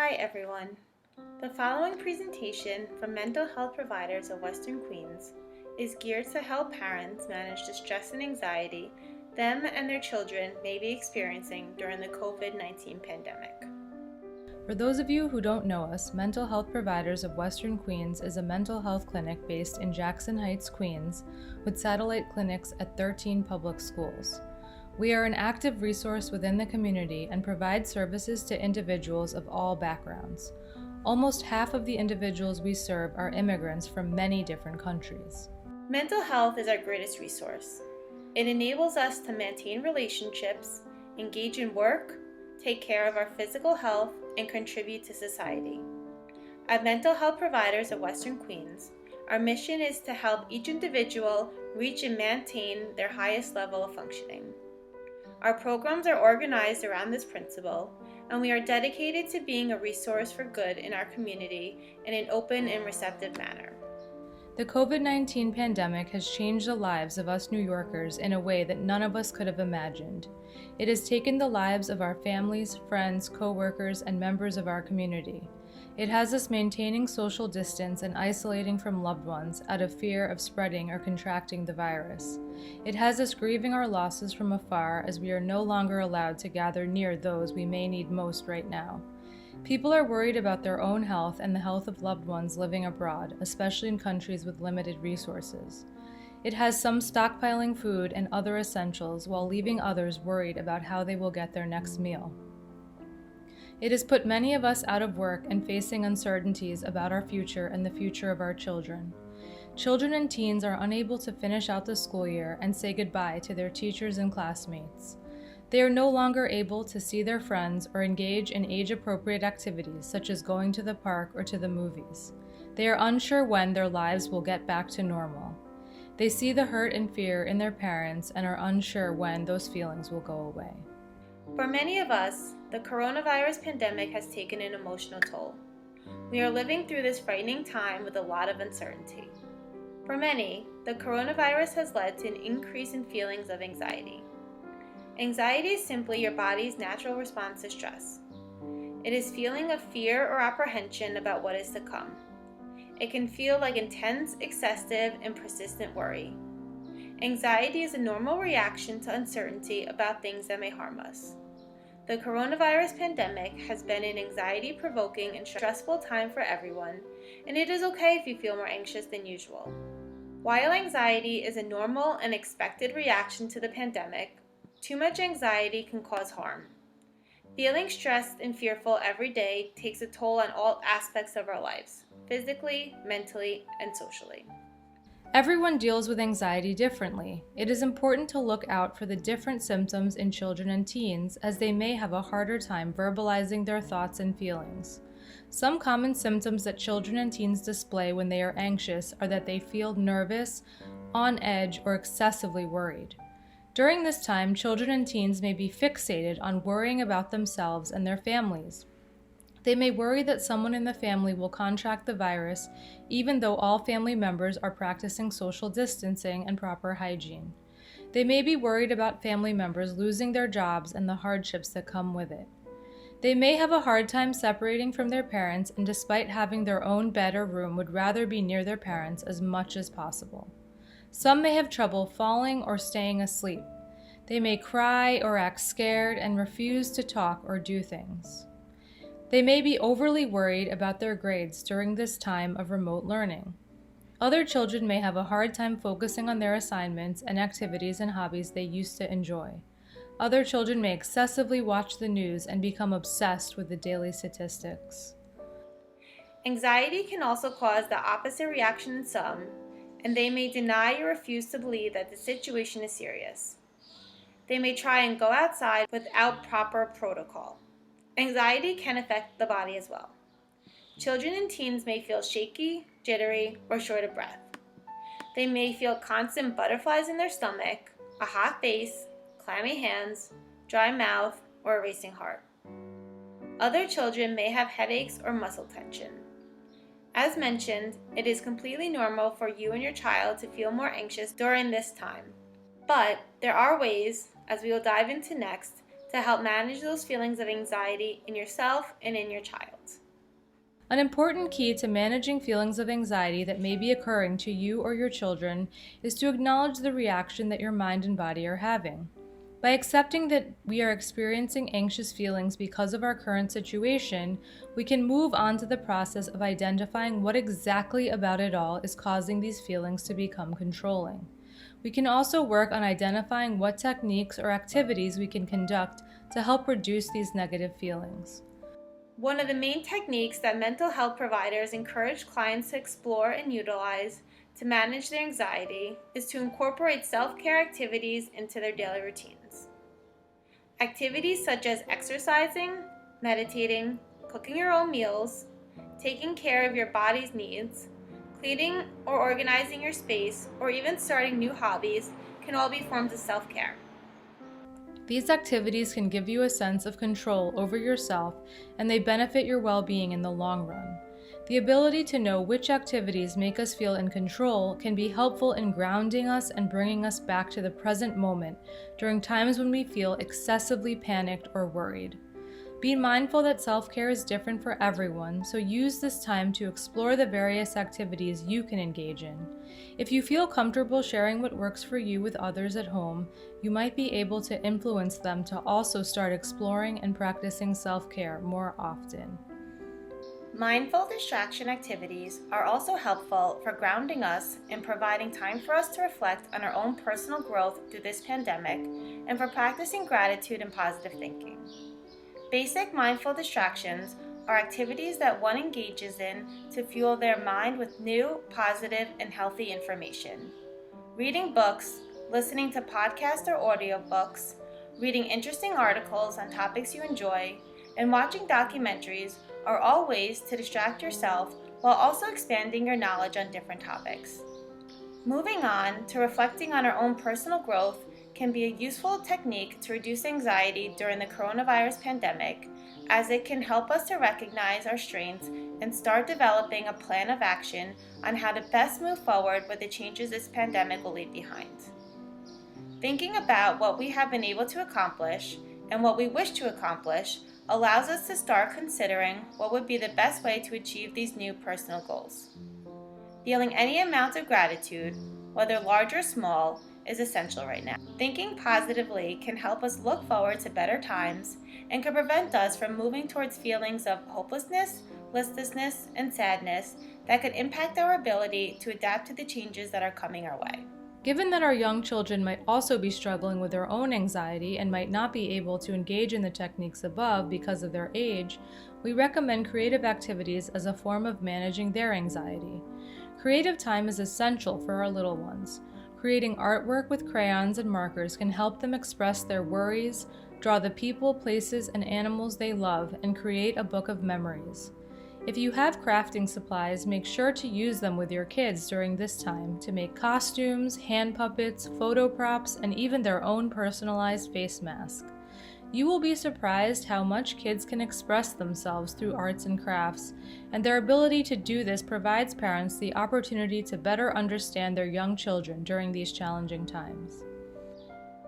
Hi everyone. The following presentation from mental health providers of Western Queens is geared to help parents manage the stress and anxiety them and their children may be experiencing during the COVID-19 pandemic. For those of you who don't know us, Mental Health Providers of Western Queens is a mental health clinic based in Jackson Heights, Queens, with satellite clinics at 13 public schools. We are an active resource within the community and provide services to individuals of all backgrounds. Almost half of the individuals we serve are immigrants from many different countries. Mental health is our greatest resource. It enables us to maintain relationships, engage in work, take care of our physical health, and contribute to society. At Mental Health Providers of Western Queens, our mission is to help each individual reach and maintain their highest level of functioning. Our programs are organized around this principle, and we are dedicated to being a resource for good in our community in an open and receptive manner. The COVID-19 pandemic has changed the lives of us New Yorkers in a way that none of us could have imagined. It has taken the lives of our families, friends, co-workers, and members of our community. It has us maintaining social distance and isolating from loved ones out of fear of spreading or contracting the virus. It has us grieving our losses from afar as we are no longer allowed to gather near those we may need most right now. People are worried about their own health and the health of loved ones living abroad, especially in countries with limited resources. It has some stockpiling food and other essentials while leaving others worried about how they will get their next meal. It has put many of us out of work and facing uncertainties about our future and the future of our children. Children and teens are unable to finish out the school year and say goodbye to their teachers and classmates. They are no longer able to see their friends or engage in age-appropriate activities such as going to the park or to the movies. They are unsure when their lives will get back to normal. They see the hurt and fear in their parents and are unsure when those feelings will go away. For many of us, the coronavirus pandemic has taken an emotional toll. We are living through this frightening time with a lot of uncertainty. For many, the coronavirus has led to an increase in feelings of anxiety. Anxiety is simply your body's natural response to stress. It is feeling of fear or apprehension about what is to come. It can feel like intense, excessive, and persistent worry. Anxiety is a normal reaction to uncertainty about things that may harm us. The coronavirus pandemic has been an anxiety-provoking and stressful time for everyone, and it is okay if you feel more anxious than usual. While anxiety is a normal and expected reaction to the pandemic, too much anxiety can cause harm. Feeling stressed and fearful every day takes a toll on all aspects of our lives, physically, mentally, and socially. Everyone deals with anxiety differently. It is important to look out for the different symptoms in children and teens, as they may have a harder time verbalizing their thoughts and feelings. Some common symptoms that children and teens display when they are anxious are that they feel nervous, on edge, or excessively worried. During this time, children and teens may be fixated on worrying about themselves and their families. They may worry that someone in the family will contract the virus, even though all family members are practicing social distancing and proper hygiene. They may be worried about family members losing their jobs and the hardships that come with it. They may have a hard time separating from their parents, and despite having their own bed or room, would rather be near their parents as much as possible. Some may have trouble falling or staying asleep. They may cry or act scared and refuse to talk or do things. They may be overly worried about their grades during this time of remote learning. Other children may have a hard time focusing on their assignments and activities and hobbies they used to enjoy. Other children may excessively watch the news and become obsessed with the daily statistics. Anxiety can also cause the opposite reaction in some, and they may deny or refuse to believe that the situation is serious. They may try and go outside without proper protocol. Anxiety can affect the body as well. Children and teens may feel shaky, jittery, or short of breath. They may feel constant butterflies in their stomach, a hot face, clammy hands, dry mouth, or a racing heart. Other children may have headaches or muscle tension. As mentioned, it is completely normal for you and your child to feel more anxious during this time. But there are ways, as we will dive into next, to help manage those feelings of anxiety in yourself and in your child. An important key to managing feelings of anxiety that may be occurring to you or your children is to acknowledge the reaction that your mind and body are having. By accepting that we are experiencing anxious feelings because of our current situation, we can move on to the process of identifying what exactly about it all is causing these feelings to become controlling. We can also work on identifying what techniques or activities we can conduct to help reduce these negative feelings. One of the main techniques that mental health providers encourage clients to explore and utilize to manage their anxiety is to incorporate self-care activities into their daily routines. Activities such as exercising, meditating, cooking your own meals, taking care of your body's needs, cleaning or organizing your space, or even starting new hobbies can all be forms of self-care. These activities can give you a sense of control over yourself, and they benefit your well-being in the long run. The ability to know which activities make us feel in control can be helpful in grounding us and bringing us back to the present moment during times when we feel excessively panicked or worried. Be mindful that self-care is different for everyone, so use this time to explore the various activities you can engage in. If you feel comfortable sharing what works for you with others at home, you might be able to influence them to also start exploring and practicing self-care more often. Mindful distraction activities are also helpful for grounding us and providing time for us to reflect on our own personal growth through this pandemic and for practicing gratitude and positive thinking. Basic mindful distractions are activities that one engages in to fuel their mind with new, positive, and healthy information. Reading books, listening to podcasts or audiobooks, reading interesting articles on topics you enjoy, and watching documentaries are all ways to distract yourself while also expanding your knowledge on different topics. Moving on to reflecting on our own personal growth can be a useful technique to reduce anxiety during the coronavirus pandemic, as it can help us to recognize our strengths and start developing a plan of action on how to best move forward with the changes this pandemic will leave behind. Thinking about what we have been able to accomplish and what we wish to accomplish allows us to start considering what would be the best way to achieve these new personal goals. Feeling any amount of gratitude, whether large or small, is essential right now. Thinking positively can help us look forward to better times and can prevent us from moving towards feelings of hopelessness, listlessness, and sadness that could impact our ability to adapt to the changes that are coming our way. Given that our young children might also be struggling with their own anxiety and might not be able to engage in the techniques above because of their age, we recommend creative activities as a form of managing their anxiety. Creative time is essential for our little ones. Creating artwork with crayons and markers can help them express their worries, draw the people, places, and animals they love, and create a book of memories. If you have crafting supplies, make sure to use them with your kids during this time to make costumes, hand puppets, photo props, and even their own personalized face mask. You will be surprised how much kids can express themselves through arts and crafts, and their ability to do this provides parents the opportunity to better understand their young children during these challenging times.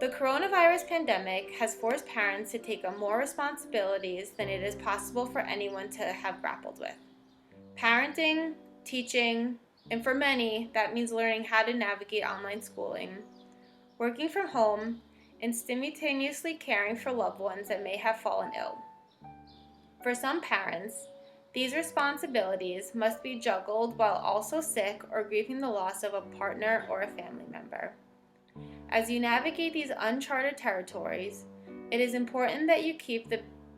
The coronavirus pandemic has forced parents to take on more responsibilities than it is possible for anyone to have grappled with. Parenting, teaching, and for many, that means learning how to navigate online schooling, working from home, and simultaneously caring for loved ones that may have fallen ill. For some parents, these responsibilities must be juggled while also sick or grieving the loss of a partner or a family member. As you navigate these uncharted territories, it is important that you keep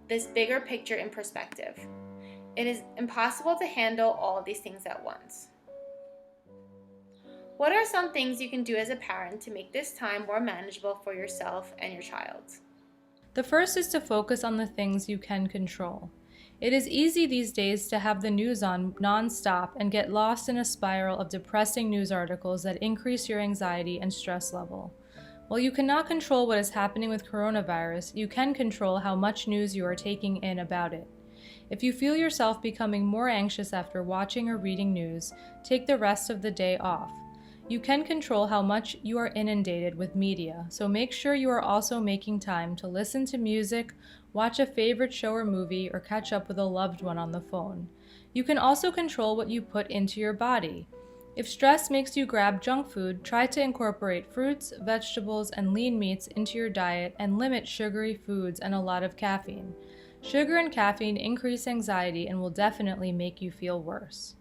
this bigger picture in perspective. It is impossible to handle all of these things at once. What are some things you can do as a parent to make this time more manageable for yourself and your child? The first is to focus on the things you can control. It is easy these days to have the news on non-stop and get lost in a spiral of depressing news articles that increase your anxiety and stress level. While you cannot control what is happening with coronavirus, you can control how much news you are taking in about it. If you feel yourself becoming more anxious after watching or reading news, take the rest of the day off. You can control how much you are inundated with media, so make sure you are also making time to listen to music, watch a favorite show or movie, or catch up with a loved one on the phone. You can also control what you put into your body. If stress makes you grab junk food, try to incorporate fruits, vegetables, and lean meats into your diet and limit sugary foods and a lot of caffeine. Sugar and caffeine increase anxiety and will definitely make you feel worse.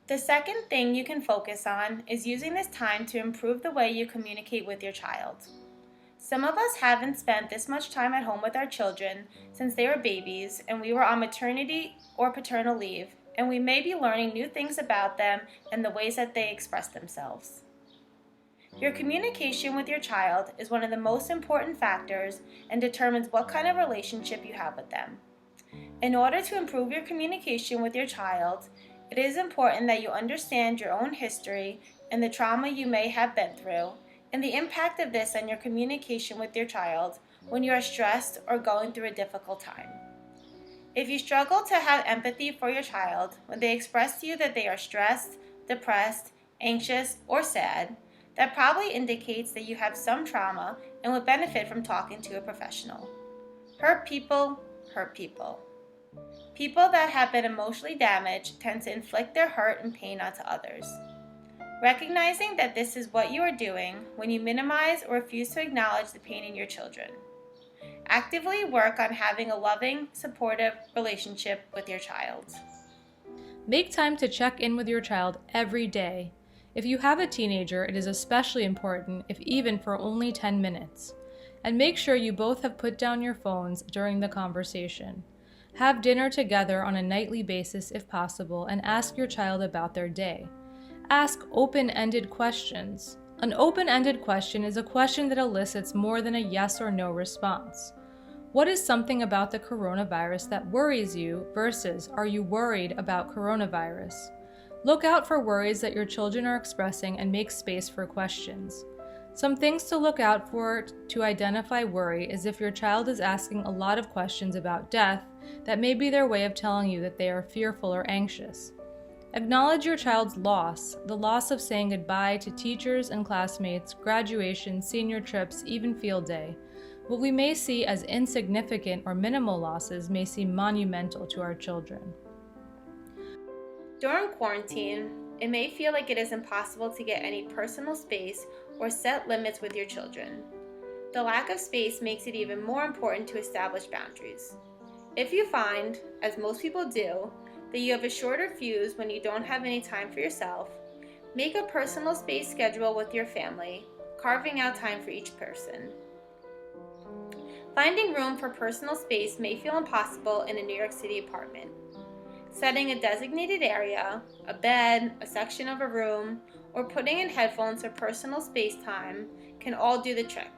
The second thing you can focus on is using this time to improve the way you communicate with your child. Some of us haven't spent this much time at home with our children since they were babies and we were on maternity or paternal leave, and we may be learning new things about them and the ways that they express themselves. Your communication with your child is one of the most important factors and determines what kind of relationship you have with them. In order to improve your communication with your child, it is important that you understand your own history and the trauma you may have been through, and the impact of this on your communication with your child when you are stressed or going through a difficult time. If you struggle to have empathy for your child when they express to you that they are stressed, depressed, anxious, or sad, that probably indicates that you have some trauma and would benefit from talking to a professional. Hurt people hurt people. People that have been emotionally damaged tend to inflict their hurt and pain onto others. Recognizing that this is what you are doing when you minimize or refuse to acknowledge the pain in your children. Actively work on having a loving, supportive relationship with your child. Make time to check in with your child every day. If you have a teenager, it is especially important, if even for only 10 minutes. And make sure you both have put down your phones during the conversation. Have dinner together on a nightly basis if possible, and ask your child about their day. Ask open-ended questions. An open-ended question is a question that elicits more than a yes or no response. What is something about the coronavirus that worries you versus are you worried about coronavirus? Look out for worries that your children are expressing and make space for questions. Some things to look out for to identify worry is if your child is asking a lot of questions about death, that may be their way of telling you that they are fearful or anxious. Acknowledge your child's loss, the loss of saying goodbye to teachers and classmates, graduation, senior trips, even field day. What we may see as insignificant or minimal losses may seem monumental to our children. During quarantine, it may feel like it is impossible to get any personal space or set limits with your children. The lack of space makes it even more important to establish boundaries. If you find, as most people do, that you have a shorter fuse when you don't have any time for yourself, make a personal space schedule with your family, carving out time for each person. Finding room for personal space may feel impossible in a New York City apartment. Setting a designated area, a bed, a section of a room, or putting in headphones for personal space time can all do the trick.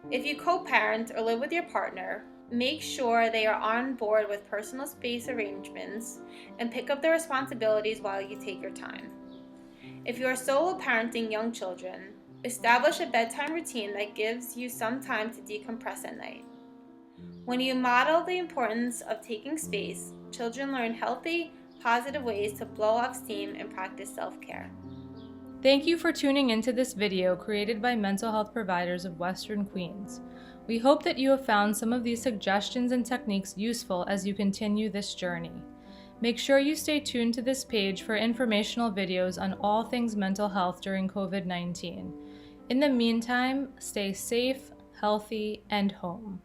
If you co-parent or live with your partner, make sure they are on board with personal space arrangements and pick up the responsibilities while you take your time. If you are solo parenting young children, establish a bedtime routine that gives you some time to decompress at night. When you model the importance of taking space, children learn healthy, positive ways to blow off steam and practice self-care. Thank you for tuning into this video created by mental health providers of Western Queens. We hope that you have found some of these suggestions and techniques useful as you continue this journey. Make sure you stay tuned to this page for informational videos on all things mental health during COVID-19. In the meantime, stay safe, healthy, and home.